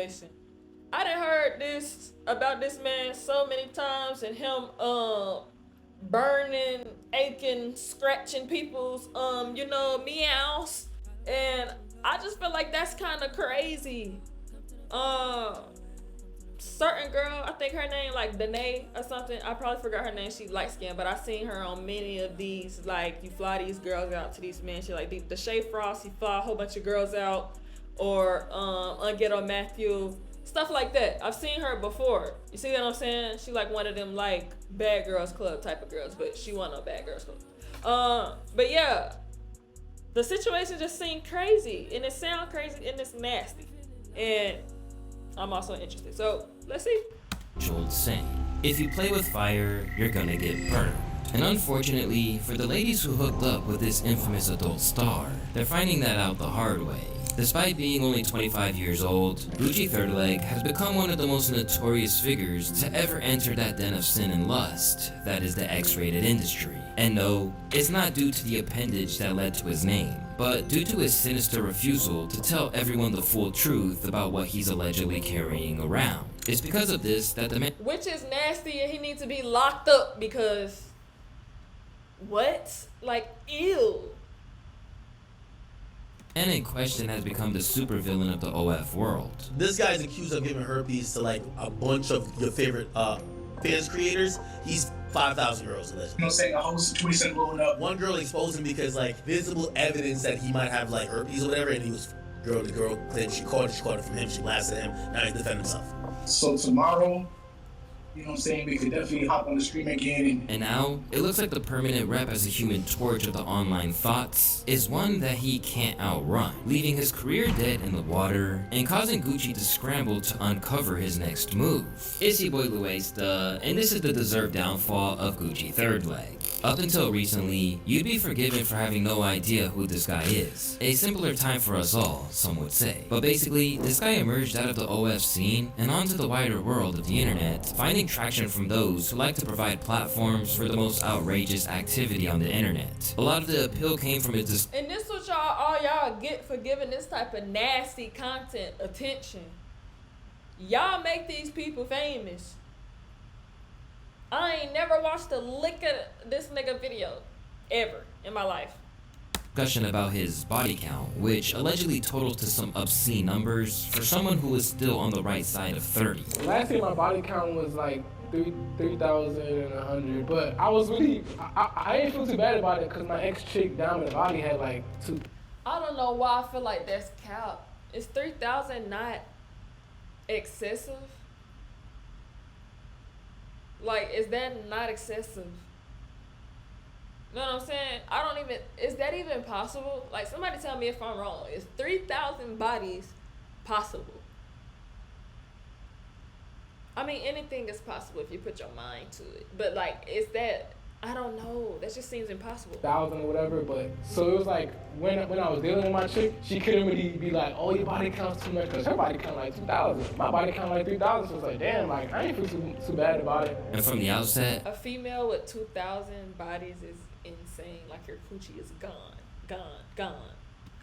situation. I done heard this about this man so many times, and him burning, aching, scratching people's meows, and I just feel like that's kind of crazy. Certain girl, I think her name like Danae or something. I probably forgot her name. She light skinned, but I seen her on many of these. Like, you fly these girls out to these men. She like the Shay Frost. He fly a whole bunch of girls out, or Unghetto Matthew, stuff like that. I've seen her before. You see what I'm saying? She like one of them like bad girls club type of girls, but she wasn't a bad girls club. But yeah, the situation just seemed crazy, and it sounds crazy, and it's nasty, and I'm also interested. So let's see. Old saying, if you play with fire, you're gonna get burned. And unfortunately, for the ladies who hooked up with this infamous adult star, they're finding that out the hard way. Despite being only 25 years old, GucciThirdLeg has become one of the most notorious figures to ever enter that den of sin and lust that is the X-rated industry. And no, it's not due to the appendage that led to his name, but due to his sinister refusal to tell everyone the full truth about what he's allegedly carrying around. It's because of this that the man— which is nasty, and he needs to be locked up because what? Like, ew. And in question has become the supervillain of the OF world. This guy's accused of giving herpes to like a bunch of your favorite fans creators. He's 5,000 girls allegedly. You know what I'm saying? A host 20 Cent blowing up. One girl exposed him because like visible evidence that he might have like herpes or whatever, and he was the girl claimed she caught it from him, she blasted him, now he's defending himself. So tomorrow, you know what I'm saying, we could definitely hop on the stream again. And now, it looks like the permanent rep as a human torch of the online thoughts is one that he can't outrun, leaving his career dead in the water and causing Gucci to scramble to uncover his next move. It's your boy Luesta, and this is the deserved downfall of GucciThirdLeg. Up until recently, you'd be forgiven for having no idea who this guy is. A simpler time for us all, some would say. But basically, this guy emerged out of the OF scene and onto the wider world of the internet, finding traction from those who like to provide platforms for the most outrageous activity on the internet. A lot of the appeal came from its— and this what all y'all get for giving this type of nasty content attention. Y'all make these people famous. I ain't never watched a lick of this nigga video ever in my life. Discussion about his body count, which allegedly totaled to some obscene numbers for someone who was still on the right side of 30. Last year my body count was like 3,100, but I was really, I didn't feel too bad about it because my ex-chick down in the body had like 2. I don't know why I feel like that's cap. Is 3,000 not excessive? Like, is that not excessive? You know what I'm saying? I don't even, is that even possible? Like, somebody tell me if I'm wrong. Is 3,000 bodies possible? I mean, anything is possible if you put your mind to it. But like, is that, I don't know. That just seems impossible. 1,000 or whatever, but so it was like when I was dealing with my chick, she couldn't really be like, oh, your body counts too much, because her body count like 2,000. My body count like 3,000, so it's like, damn, like I ain't feel too bad about it. And from the outset, a female with 2,000 bodies is insane. Like, your coochie is gone, gone, gone.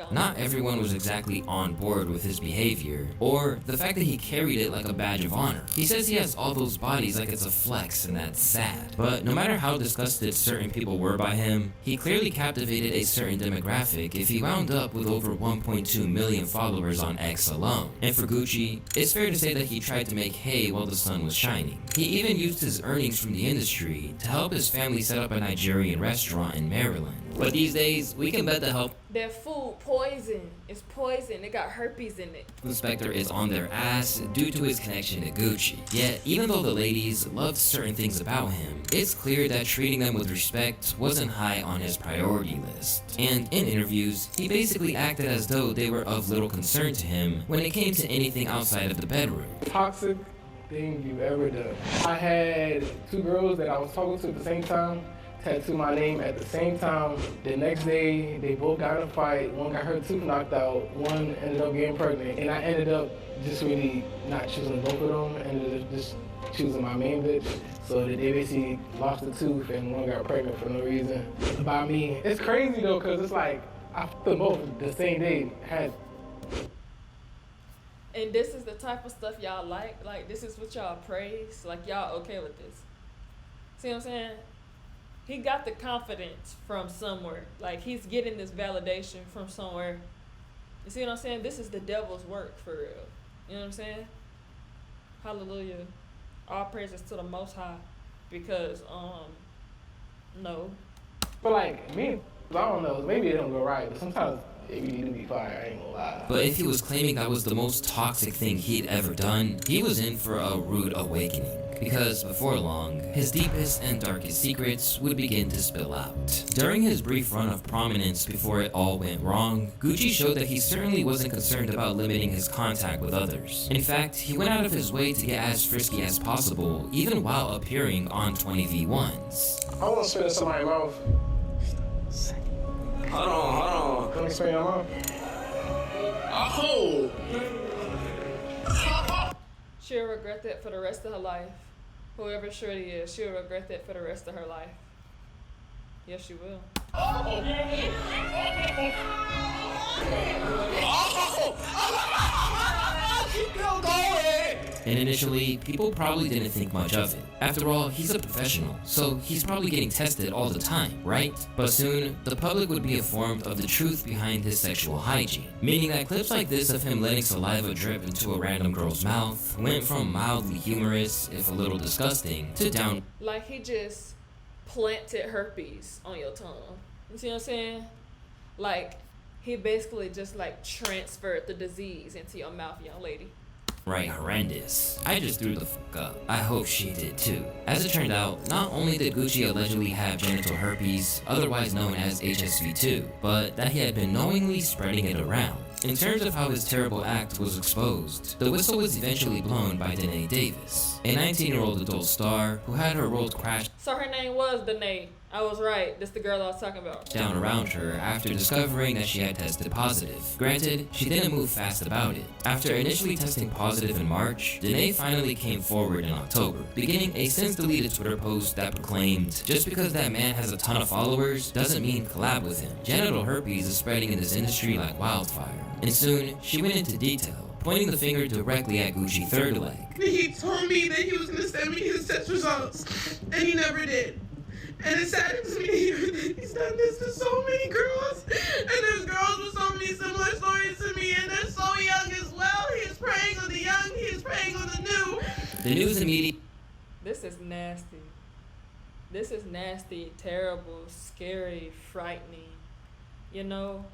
not everyone was exactly on board with his behavior, or the fact that he carried it like a badge of honor. He says he has all those bodies like it's a flex, and that's sad. But no matter how disgusted certain people were by him, he clearly captivated a certain demographic if he wound up with over 1.2 million followers on X alone. And for Gucci, it's fair to say that he tried to make hay while the sun was shining. He even used his earnings from the industry to help his family set up a Nigerian restaurant in Maryland. But these days, we can bet the help their food poison. It's poison. It got herpes in it. Inspector is on their ass due to his connection to Gucci. Yet, even though the ladies loved certain things about him, it's clear that treating them with respect wasn't high on his priority list. And in interviews, he basically acted as though they were of little concern to him when it came to anything outside of the bedroom. Toxic thing you've ever done. I had 2 girls that I was talking to at the same time tattoo my name at the same time. The next day, they both got in a fight. One got her tooth knocked out. One ended up getting pregnant. And I ended up just really not choosing both of them, and just choosing my main bitch. So they basically lost the tooth and one got pregnant for no reason. About me. It's crazy though, because it's like, I fucked them both the same day. Had. And this is the type of stuff y'all like. Like, this is what y'all praise. Like, y'all okay with this. See what I'm saying? He got the confidence from somewhere. Like, he's getting this validation from somewhere. You see what I'm saying? This is the devil's work, for real. You know what I'm saying? Hallelujah. All praises to the Most High. Because, no. But like me, I don't know. Maybe it don't go right, but sometimes it really do be fire. I ain't gonna lie. But if he was claiming that was the most toxic thing he'd ever done, he was in for a rude awakening. Because before long, his deepest and darkest secrets would begin to spill out. During his brief run of prominence before it all went wrong, Gucci showed that he certainly wasn't concerned about limiting his contact with others. In fact, he went out of his way to get as frisky as possible, even while appearing on 20v1s. I want to spit in somebody's mouth. Hold on. Let me spit in your mouth. Oh! She'll regret that for the rest of her life. Whoever Shorty is, she'll regret that for the rest of her life. Yes, she will. Keep going! And initially, people probably didn't think much of it. After all, he's a professional, so he's probably getting tested all the time, right? But soon, the public would be informed of the truth behind his sexual hygiene, meaning that clips like this of him letting saliva drip into a random girl's mouth went from mildly humorous, if a little disgusting, to down. Like, he just planted herpes on your tongue. You see what I'm saying? Like, he basically just like transferred the disease into your mouth, young lady. Right, horrendous. I just threw the fuck up. I hope she did too. As it turned out, not only did Gucci allegedly have genital herpes, otherwise known as HSV2, but that he had been knowingly spreading it around. In terms of how his terrible act was exposed, the whistle was eventually blown by Danae Davis, a 19-year-old adult star who had her world crashed So her name was Danae. I was right. This the girl I was talking about. down around her after discovering that she had tested positive. Granted, she didn't move fast about it. After initially testing positive in March, Danae finally came forward in October, beginning a since-deleted Twitter post that proclaimed, "Just because that man has a ton of followers doesn't mean collab with him. Genital herpes is spreading in this industry like wildfire." And soon, she went into detail, pointing the finger directly at GucciThirdLeg. He told me that he was gonna send me his test results, and he never did. And it saddens me that he's done this to so many girls, and there's girls with so many similar stories to me, and they're so young as well. He is preying on the young, he is preying on the new. The news media. This is nasty. This is nasty, terrible, scary, frightening. You know?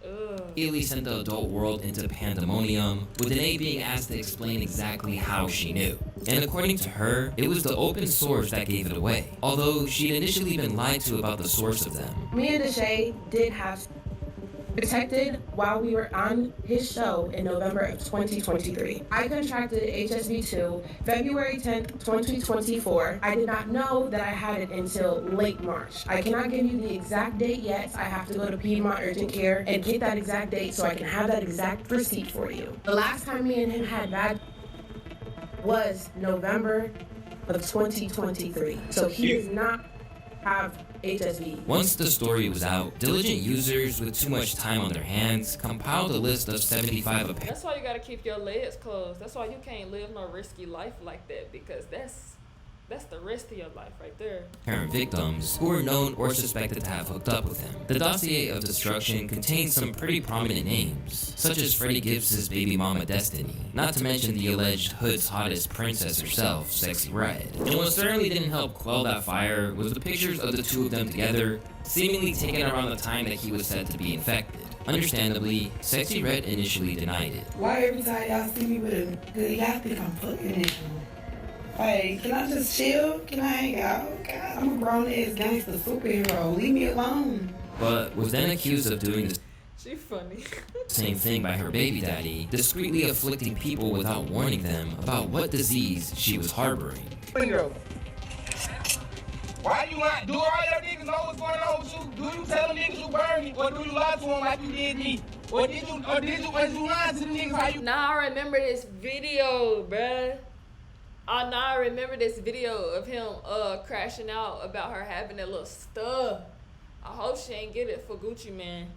Ugh. Immediately sent the adult world into pandemonium, with Danae being asked to explain exactly how she knew. And according to her, it was the open source that gave it away, although she'd initially been lied to about the source of them. Me and Deshae did have detected while we were on his show in November of 2023. I contracted HSV2 February 10th, 2024. I did not know that I had it until late March. I cannot give you the exact date yet. I have to go to Piedmont Urgent Care and get that exact date so I can have that exact receipt for you. The last time me and him had that was November of 2023. So he does not have HSV. Once the story was out, diligent users with too much time on their hands compiled a list of 75 That's why you gotta keep your legs closed. That's why you can't live no risky life like that, because that's the rest of your life right there. apparent victims who were known or suspected to have hooked up with him. The dossier of destruction contained some pretty prominent names, such as Freddie Gibbs' baby mama Destiny, not to mention the alleged hood's hottest princess herself, Sexy Red. And what certainly didn't help quell that fire was the pictures of the two of them together, seemingly taken around the time that he was said to be infected. Understandably, Sexy Red initially denied it. Why every time y'all see me with a good, y'all think I'm fucking this one? Like, can I just chill? Can I hang out? God, I'm a grown-ass gangster superhero. Leave me alone. But was then accused of doing the She funny. same thing by her baby daddy, discreetly afflicting people without warning them about what disease she was harboring. Why you not? Do all your niggas know what's going on with you? Do you tell them niggas you burn me? Or do you lie to them like you did me? Or did you was you lying to the niggas how you Now I remember this video, bruh. Now I remember this video of him crashing out about her having that little stuff. I hope she ain't get it for Gucci Man.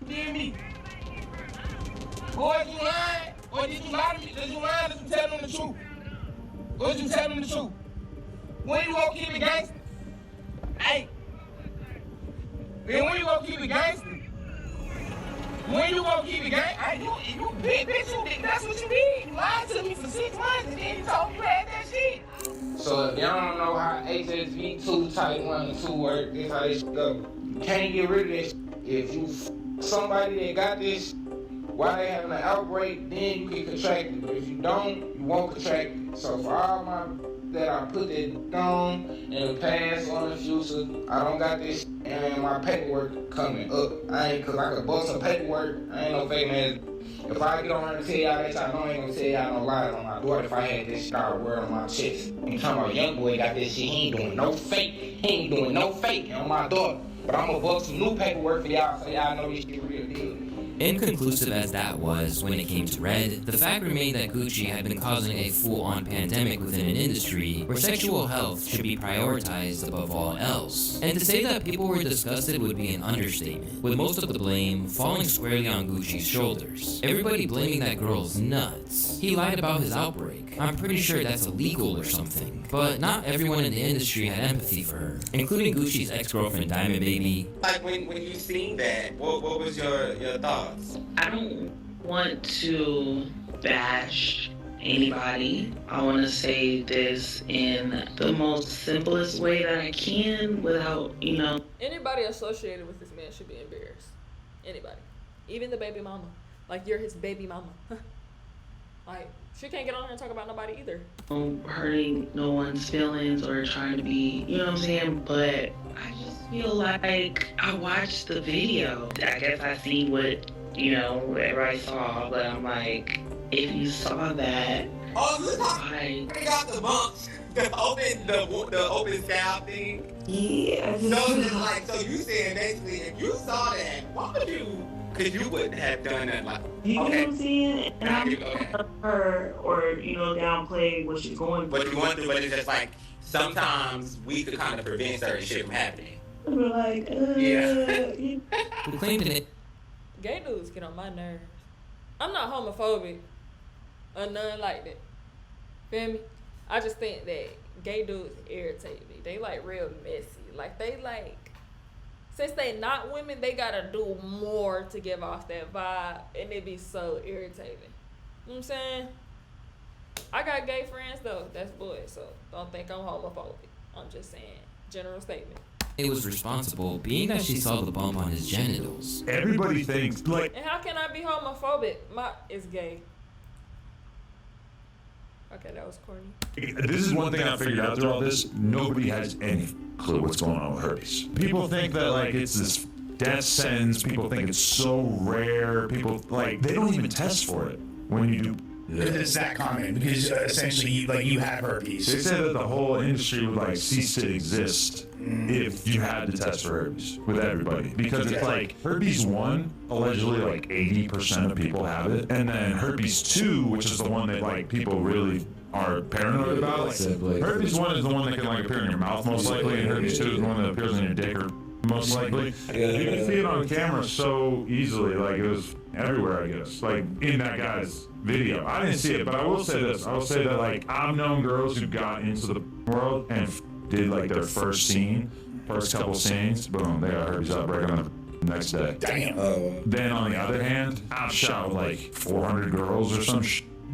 did me? Boy, you lying? Or did you lie to me? Did you lie? Did you tell them the truth? Or did you tell them the truth? When you gonna keep it gangster? Hey. Then when you gonna keep it gangster? When you gonna keep it gangster? You big bitch, that's what you did. You lied to me for 6 months and then you told me you had that shit. So if y'all don't know how HSV2 type 1 and 2 work, this how this go. You can't get rid of this. If you somebody that got this while they having an outbreak, then you can contract it. But if you don't, you won't contract it. So for all my that I put that on in the past or in the future, I don't got this and my paperwork coming up. Cause I could bust some paperwork. I ain't no fake man. If I get on here and tell y'all that, y'all know I ain't gonna tell y'all no lies on my daughter if I had this star wear on my chest. I'm talking about young boy got this shit, he ain't doing no fake. He ain't doing no fake on my daughter. But I'm gonna bust some new paperwork for y'all so y'all know this shit real deal. Inconclusive as that was when it came to Red, the fact remained that Gucci had been causing a full-on pandemic within an industry where sexual health should be prioritized above all else. And to say that people were disgusted would be an understatement, with most of the blame falling squarely on Gucci's shoulders. Everybody blaming that girl's nuts. He lied about his outbreak. I'm pretty sure that's illegal or something. But not everyone in the industry had empathy for her, including Gucci's ex-girlfriend Diamond Baby. Like when you seen that, what was your thoughts? I don't want to bash anybody. I want to say this in the most simplest way that I can without, Anybody associated with this man should be embarrassed. Anybody. Even the baby mama. Like, you're his baby mama. Like, she can't get on here and talk about nobody either. Hurting no one's feelings or trying to be, you know what I'm saying? But I just feel like I watched the video. I guess I see what, everybody saw, but I'm like, if you saw that, they got the bumps, the open scalp thing. Yeah. So you saying basically, if you saw that, why would you? Because you wouldn't have done that. Like, you know what I'm saying? And I'm not her or downplay what she's going through. What you're going through, but it's just like sometimes we could kind of prevent certain shit from happening. We're like, Who claimed it? Gay dudes get on my nerves. I'm not homophobic or nothing like that. Feel me? I just think that gay dudes irritate me. They like real messy. Like they like, since they not women, they gotta do more to give off that vibe, and it be so irritating. You know what I'm saying? I got gay friends though, that's boys, so don't think I'm homophobic. I'm just saying, general statement. It was responsible, being that she saw the bump on his genitals. Everybody thinks, like... And how can I be homophobic? It's gay. Okay, that was corny. This is one thing I figured out through all this. Nobody has any clue what's going on with herpes. People think that, like, it's this death sentence. People think it's so rare. People, like, they don't even test for it when you do... It's that common because essentially you have herpes. They said that the whole industry would like cease to exist if you had to test for herpes with everybody, because it's like herpes 1, allegedly like 80% of people have it, and then herpes 2, which is the one that like people really are paranoid about. Like, herpes 1 is the one that can like appear in your mouth most likely, and herpes 2 is the one that appears in your dick or most likely. You can see it on camera so easily, like it was everywhere, I guess, like in that guy's video. I didn't see it, but I will say this. I will say that like I've known girls who got into the world and did like their first couple scenes, boom, they got herpes outbreak on the next day. Damn. Then on the other hand, I've shot with like 400 girls or some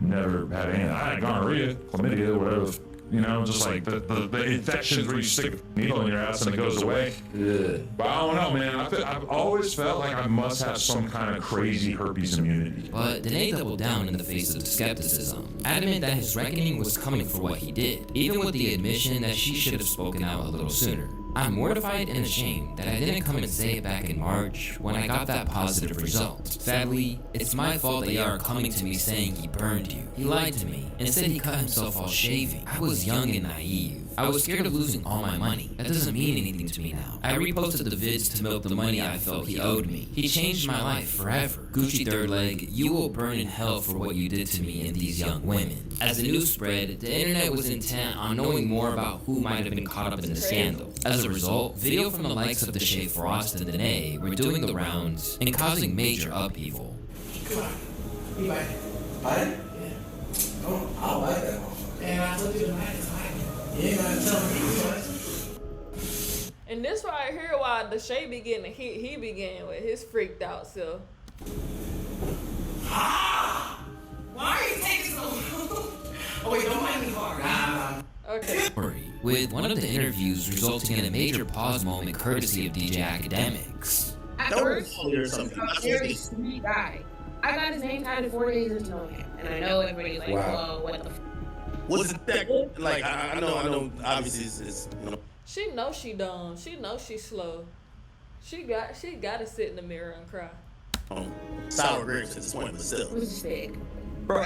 never had any. I had gonorrhea, chlamydia, whatever. You know, just like the infections where you stick a needle in your ass and it goes away. Yeah. But I don't know, man. I've always felt like I must have some kind of crazy herpes immunity. But Danae doubled down in the face of skepticism, adamant that his reckoning was coming for what he did, even with the admission that she should have spoken out a little sooner. I'm mortified and ashamed that I didn't come and say it back in March when I got that positive result. Sadly, it's my fault that y'all are coming to me saying he burned you. He lied to me and said he cut himself while shaving. I was young and naive. I was scared of losing all my money. That doesn't mean anything to me now. I reposted the vids to milk the money I felt he owed me. He changed my life forever. GucciThirdLeg, you will burn in hell for what you did to me and these young women. As the news spread, the internet was intent on knowing more about who might have been caught up in the scandal. As a result, video from the likes of Deshae Frost and Danae were doing the rounds and causing major upheaval. He bite. Bite? Yeah. Oh, I don't like that motherfucker. And I told you to bite it. You ain't gotta tell me. And this right here, why the Shay be getting hit, he be getting with his freaked out self. Why are you taking so long? Oh wait, don't mind me hard. Okay. With one of the interviews resulting in a major pause moment courtesy of DJ Academics. At first, he's a very sweet guy. I got his name tatted 4 days into knowing him, and I know everybody's like, whoa, what the f? Was it that, like, I know, obviously it's you know. She knows she dumb. She knows she's slow. She got to sit in the mirror and cry. Sour grapes at this point, but still. Mistake. Bro,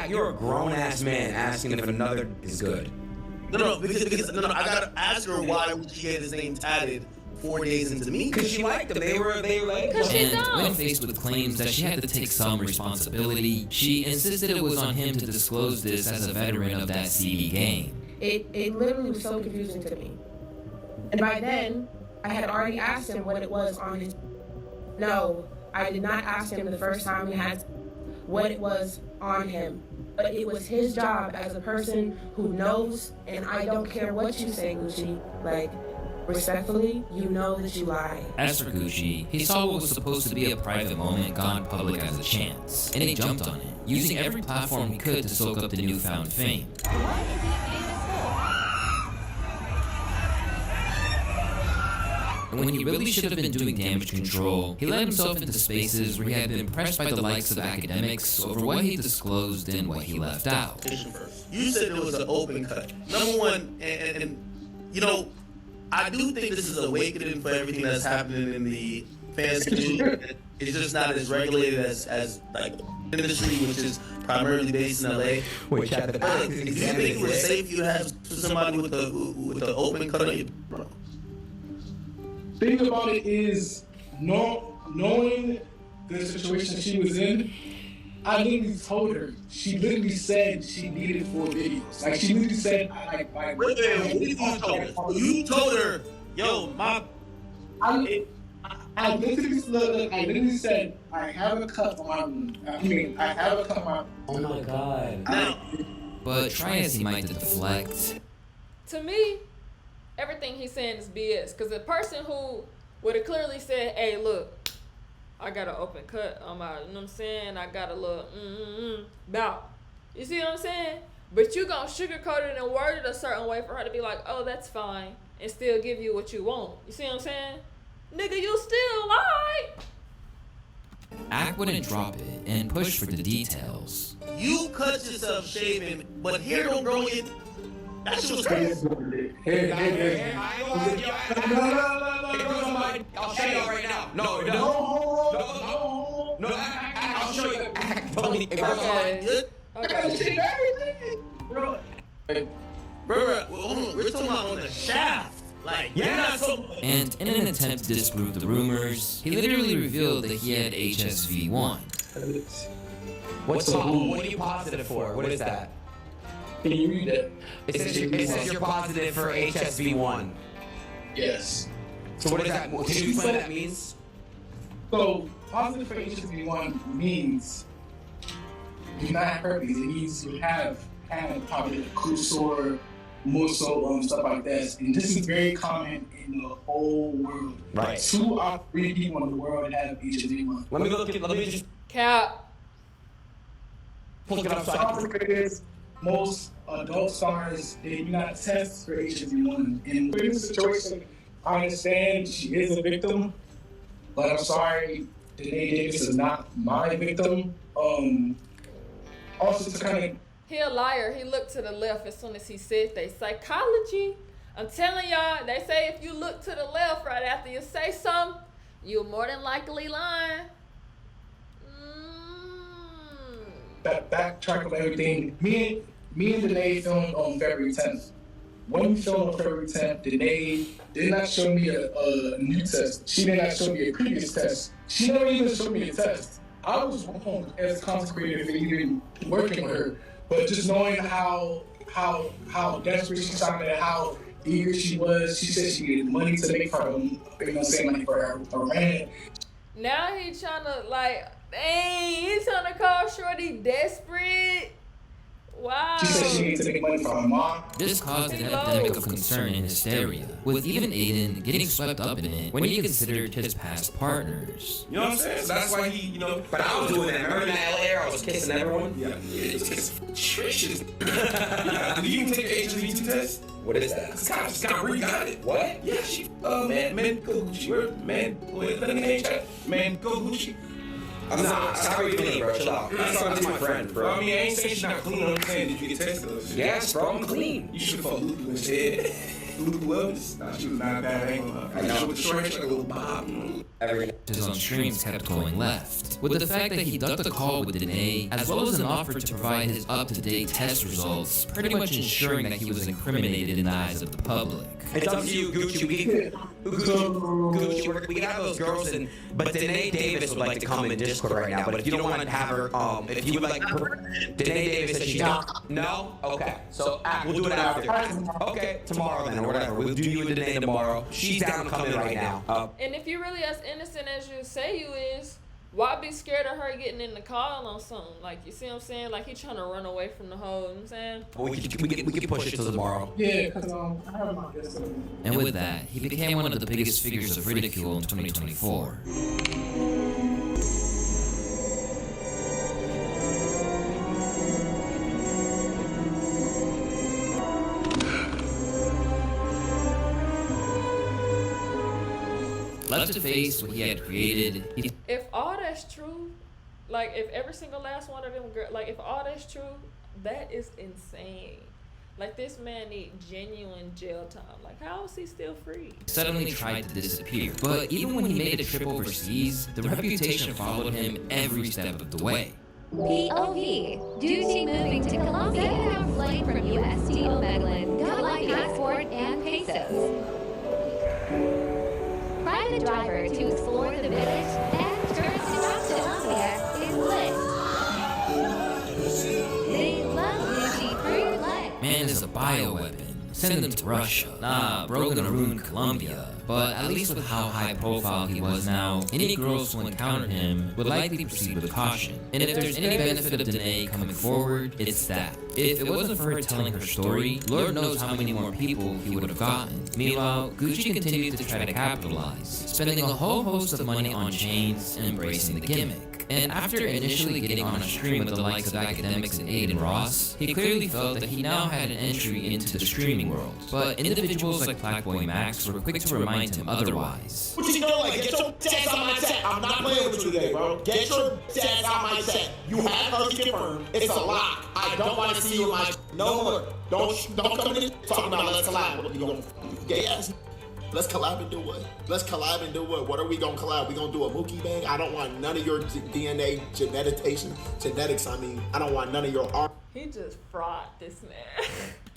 you're a grown ass man asking if another is good. No, because I gotta ask her why would she get his name tatted 4 days into me? Because she liked them. They were like. And when faced with claims that she had to take some responsibility, she insisted it was on him to disclose this as a veteran of that seedy game. It literally was so confusing to me. And by then, I had already asked him what it was on his... No, I did not ask him the first time we had what it was on him. But it was his job as a person who knows, and I don't care what you say, Gucci. Like, respectfully, you know that you lie. As for Gucci, he saw what was supposed to be a private moment gone public as a chance, and he jumped on it, using every platform he could to soak up the newfound fame. And when he really should have been doing damage control, he let himself into spaces where he had been pressed by the likes of Academics over what he disclosed and what he left out. You said it was an open cut. Number one, and you know, I do think this is awakening for everything that's happening in the fantasy community. It's just not as regulated as like the industry, which is primarily based in LA. Wait, chat. Do you think it was safe you have somebody with the open cut on you? Thing about it is, knowing the situation she was in, I literally told her. She literally said she needed 4 videos. Like, she literally said, You told her, yo, I literally said, I have a cut on my room. I have a cut on my... Oh my god. But try as he might to deflect. To me, everything he's saying is BS. Because the person who would have clearly said, hey, look, I got an open cut on my, you know what I'm saying? I got a little bout. You see what I'm saying? But you gonna sugarcoat it and word it a certain way for her to be like, oh, that's fine, and still give you what you want. You see what I'm saying? Nigga, you still lie. Act wouldn't drop it and push for the details. You cut yourself shaving, but hair don't grow in. That shit was crazy. I'll show you right now. No, I'll show you. Bro, we're talking about on the shaft. Like, And in an attempt to disprove the rumors, he literally revealed that he had HSV-1. What are you positive for? What is that? Can you read it? It says you're positive for HSV-1. Yes. So what does that? Can you explain what that means? So positive for HSV-1 means you not have herpes. It means you have had probably a cool sore, muscle, stuff like that. And this is very common in the whole world. Right. 2 out of 3 people in the world have HSV-1. Let me just Cap. look it up. South Africa is most adult stars, they do not test for HSV-1. And in this situation, I understand she is a victim, but I'm sorry, Danae Davis is not my victim. Also to kind of... He a liar. He looked to the left as soon as he said that. Psychology. I'm telling y'all, they say if you look to the left right after you say something, you're more than likely lying. Backtrack on everything. Me and Danae filmed on February 10th. When we filmed on February 10th, Danae did not show me a new test. She did not show me a previous test. She never even showed me a test. I was wrong as content creator for even working with her. But just knowing how desperate she sounded and how eager she was, she said she needed money to make her, like for her rent. Now he trying to, like, Dang, he's trying to call Shorty desperate. Wow. She said she needs to make money from her mom. This caused an epidemic of concern and hysteria, with even Aiden getting swept up in it when he considered his past partners. You know what I'm saying? So that's why he, But I was doing that. Remember in that LA era, I was kissing everyone? Yeah, it's kissing Trish's. Yeah, you can take an HSV2 test. What is that? Scott Bree got it. What? Yeah, she, man, go Gucci. Man, let me name check. Man, go Gucci. Nah, Scott Bree clean, bro. Chill out. That's my friend, bro. I mean, I ain't saying she's not clean. I'm saying, did you get tested? Yes, bro, I'm clean. You should have fought Lulu instead. Lulu Williams? Nah, she was not bad. I ain't gonna lie. I know. She was short, like a little bob. His own streams kept going left, with the fact that he ducked a call with Danae, as well as an offer to provide his up-to-date test results, pretty much ensuring that he was incriminated in the eyes of the public. It's up to you, Gucci. Gucci, we got those girls, but Danae Davis would like to come in Discord right now. But if you don't want to have her, if you would like, Danae Davis said she's down. No? Okay. So we'll do it after. Okay, tomorrow then, or whatever. We'll do you and Danae tomorrow. She's down to come in right now. And if you're really as innocent as you say you is, why be scared of her getting in the call on something? Like, you see what I'm saying? Like, he trying to run away from the whole, you know what I'm saying? We can push it to tomorrow. Yeah, because I have my guess. And with that, he became one of the biggest figures of ridicule in 2024. Left to face what he had created. If all that's true, like if every single last one of them, like if all that's true, that is insane. Like this man need genuine jail time. Like how is he still free? Suddenly tried to disappear, but even when he made a trip overseas, the reputation followed him every step of the way. POV, Duty moving to Colombia. Set flight from US to Omeglin. Got my passport and pesos. Private driver to explore the village and tourist stop to Colombia is lit. They love GucciThirdLeg. Man is a bioweapon. Send them to Russia. Nah, bro gonna ruin Colombia. But at least with how high profile he was now, any girls who encounter him would likely proceed with caution. And if there's any benefit of Danae coming forward, it's that. If it wasn't for her telling her story, Lord knows how many more people he would have gotten. Meanwhile, Gucci continued to try to capitalize, spending a whole host of money on chains and embracing the gimmick. And after initially getting on a stream with the likes of Academics and Aiden Ross, he clearly felt that he now had an entry into the streaming world. But individuals like Blackboy Max were quick to remind him otherwise. What you doing? Like, get your stats on my chat. I'm not playing with you today, bro. Get your stats on my chat. You have Herpes confirmed. It's a lock. I don't want to see you in my no more. Don't come in talking about let's collab. You gonna gay ass. Let's collab and do what? Let's collab and do what? What are we gonna collab? We gonna do a Mookie bang? I don't want none of your DNA genetics. I mean, I don't want none of your He just fraud this man.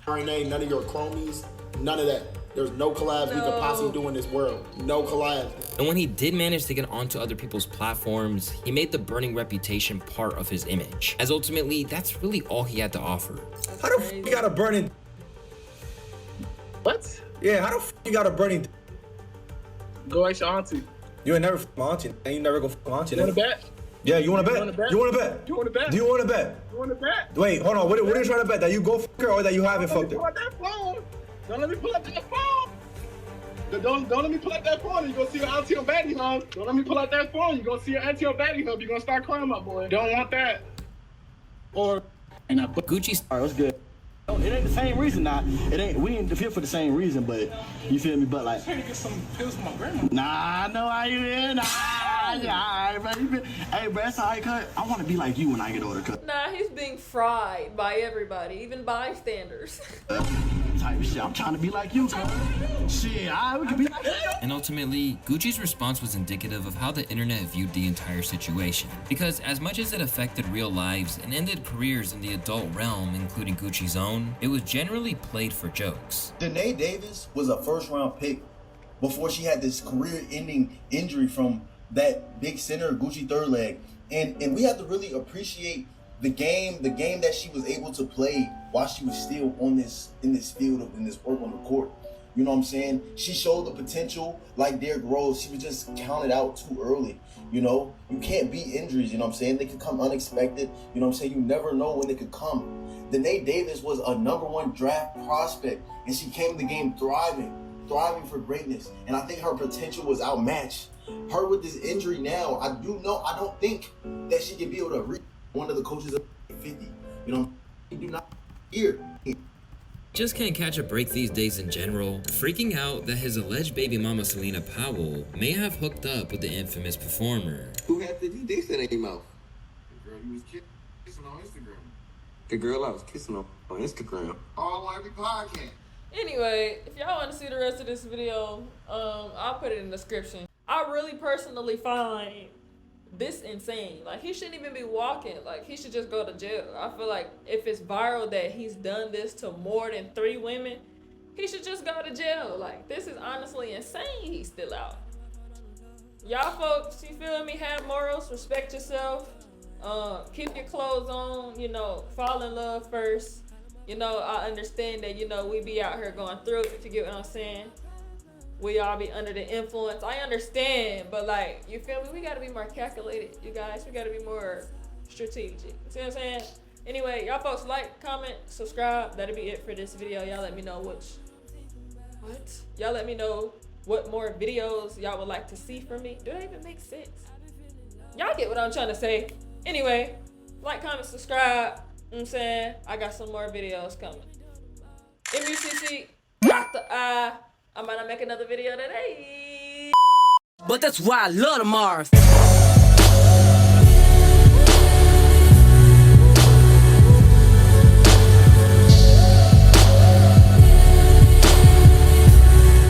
RNA, none of your chromies, none of that. There's no collabs we could possibly do in this world. No collabs. And when he did manage to get onto other people's platforms, he made the burning reputation part of his image, as ultimately that's really all he had to offer. How the f you got a burning? What? Yeah, how the f you got a burning? Go ask your auntie. You ain't never f my auntie, and you never go f my auntie. You wanna bet? Yeah, you wanna bet? You wanna bet? You wanna bet? Do you wanna bet? You wanna bet? Wait, hold on. What are you trying to bet? That you go f her or that you haven't fucked her? Pull out that phone. Don't let me pull up that phone. Don't let me pull out that phone. You're gonna see your auntie on Batty Hub. Don't let me pull out that phone. You're gonna see your auntie on Batty Hub. You're gonna start crying, my boy. Don't want that. Or and I put Gucci's. All right, what's good? It ain't the same reason now. It ain't. We ain't here for the same reason, but you feel me? But like, I'm trying to get some pills for my grandma. Nah, no, I ain't in. Nah, bro. Hey, bro, that's all right, cut. I want to be like you when I get older, cut. Nah, he's being fried by everybody, even bystanders. Type shit. I'm trying to be like you, cut. Shit, we can be like you. And ultimately, Gucci's response was indicative of how the internet viewed the entire situation. Because as much as it affected real lives and ended careers in the adult realm, including Gucci's own, it was generally played for jokes. Danae Davis was a first-round pick before she had this career-ending injury from that big center, GucciThirdLeg. And we have to really appreciate the game that she was able to play while she was still in this field, in this work on the court. You know what I'm saying? She showed the potential like Derrick Rose. She was just counted out too early. You know, you can't beat injuries, you know what I'm saying? They can come unexpected. You know what I'm saying? You never know when they could come. Danae Davis was a #1 draft prospect, and she came in the game thriving for greatness. And I think her potential was outmatched. Her with this injury now, I don't think that she can be able to reach one of the coaches of 50. You know, you do not hear. Just can't catch a break these days in general, freaking out that his alleged baby mama Selena Powell may have hooked up with the infamous performer. Who had the dicks in their mouth? The girl you was kissing on Instagram. The girl I was kissing on Instagram. All on every podcast. Anyway, if y'all want to see the rest of this video, I'll put it in the description. I really personally find this insane. Like, he shouldn't even be walking. Like, he should just go to jail. I feel like if it's viral that he's done this to more than 3 women, he should just go to jail. Like, this is honestly insane he's still out. Y'all folks, you feel me? Have morals, respect yourself, keep your clothes on, you know, fall in love first. You know, I understand that, you know, we be out here going through it, if you get what I'm saying. We all be under the influence. I understand, but like, you feel me? We gotta be more calculated, you guys. We gotta be more strategic. See what I'm saying? Anyway, y'all folks like, comment, subscribe. That'll be it for this video. Y'all let me know Y'all let me know what more videos y'all would like to see from me. Do that even make sense? Y'all get what I'm trying to say. Anyway, like, comment, subscribe. You know what I'm saying? I got some more videos coming. MUCC, Dr. I. I might not make another video today. But that's why I love the Mars.